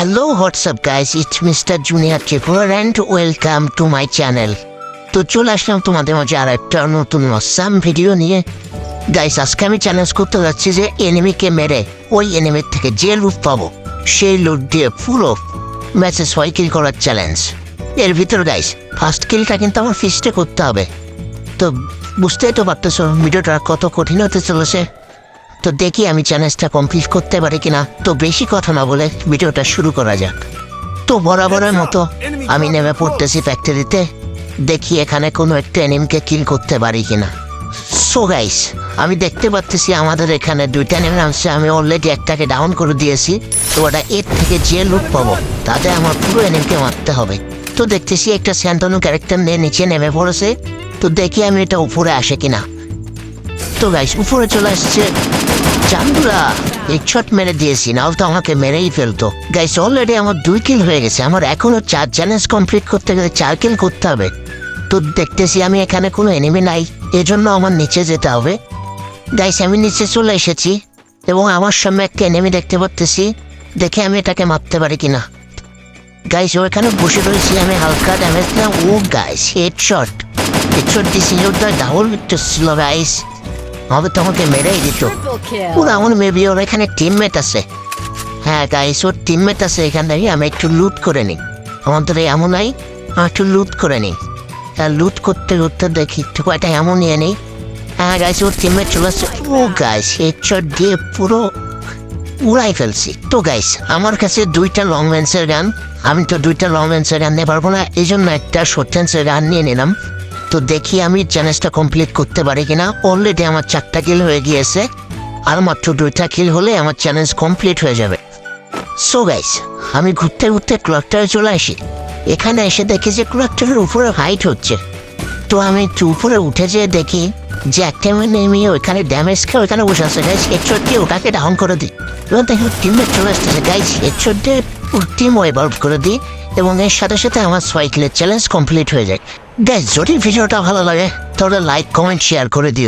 Hello, what's up guys? It's Mr. Junior Tripura and welcome to my channel. তো চলে আসলাম তোমাদের মাঝে আর একটা নতুন অসাম ভিডিও নিয়ে। গাইস আজকে আমি চ্যালেঞ্জ করতে যাচ্ছি যে এনিমিকে মেরে ওই এনিমির থেকে যে লুট পাবো সেই লুট দিয়ে পুরো ম্যাচে 6 কিল করার চ্যালেঞ্জ। এর ভিতর গাইস ফার্স্ট কিলটা কিন্তু আমার ফিস্টে করতে হবে। তো বুঝতেই তো পারতেছো ভিডিওটা কত কঠিন হতে চলেছে। তো দেখি আমি চ্যালেঞ্জটা কমপ্লিট করতে পারি কিনা। তো বেশি কথা না বলে ভিডিওটা শুরু করা যাক। তো বরাবরের মতো আমি নেমে পড়তেছি ফ্যাক্টরিতে, দেখি এখানে কোনো একটা এনিমিকে কিল করতে পারি কিনা। সো গাইস আমি দেখতে পাচ্ছি আমাদের এখানে দুইটা এনিমি নামছে, আমি অলরেডি একটাকে ডাউন করে দিয়েছি। তো ওটা এর থেকে যে লুট পাবো তাতে আমার পুরো এনিমিকে মারতে হবে। তো দেখতেছি একটা স্যান্টানো ক্যারেক্টার নিয়ে নিচে নেমে পড়েছে। তো দেখি আমি এটা উপরে আসে কিনা। তো গাইস উপরে চলে আসছে চান্দুরা, এক শট মেরে দিয়েছি, নাও তো আমাকে মেরেই ফেলতো। গাইস অলরেডি আমার 2 কিল হয়ে গেছে, আমার এখনো 4 চ্যালেঞ্জ কমপ্লিট করতে গেলে 4 কিল করতে হবে। তো দেখতেছি আমি এখানে কোনো এনিমি নাই, এজন্য আমার নিচে যেতে হবে। গাইস আমি নিচে চলে এসেছি এবং আমার সামনে একটা এনিমি দেখতে পাচ্ছি, দেখে আমি এটাকে মারতে পারি কিনা। গাইস ওখানে বসে রয়েছি আমি, হালকা ড্যামেজ না। ও গাইস হেডশট দিছি, ওটা ডাবল একটু ছিল গাইস, হবে তোমাকে মেরেই দিত। ওরা আমার মেবি ওর এখানে টিমমেট আছে। হ্যাঁ গাইস ওর টিমমেট আছে এখান থেকে, আমি একটু লুট করে নিই। আমাদের এই এমন নাই, আমি একটু লুট করে নিই। লুট করতে করতে দেখি একটু কয়টা এমন নিয়ে নেই। হ্যাঁ গাইস ওর টিমমেট চলে আসছে। ও গাইস হেডশট দিয়ে পুরো উড়াই ফেলছি। তো গাইস আমার কাছে 2টা লং রেঞ্জের গান, আমি তো 2টা লং রেঞ্জের গান নিতে পারবো না, এই জন্য একটা শর্ট রেঞ্জের গান নিয়ে নিলাম। তো দেখি আমি চ্যালেঞ্জটা কমপ্লিট করতে পারি কিনা। অলরেডি আমার 4টা কিল হয়ে গিয়েছে, আর মাত্র 2টা কিল হলে আমার চ্যালেঞ্জ কমপ্লিট হয়ে যাবে। সো গাইস আমি ঘুরতে ঘুরতে ক্লকটারে চলে আসি। এখানে এসে দেখি যে ক্লকটারের উপরে হাইট হচ্ছে। তো আমি একটু উপরে উঠে যেয়ে দেখি যে একটা নেমে ওইখানে ড্যামেজ খেয়ে ওইখানে বসে আছে। গাইস হেডশট দিয়ে ওটাকে ডাউন করে দিই এবং দেখি টিমমেট চলে আসতেছে। গাইস হেডশট দিয়ে টিম ওয়েভ করে দিই এবং এর সাথে সাথে আমার 6 কিলের চ্যালেঞ্জ কমপ্লিট হয়ে যায়। গাইস যদি ভিডিওটা ভালো লাগে তাহলে লাইক কমেন্ট শেয়ার করে দিও।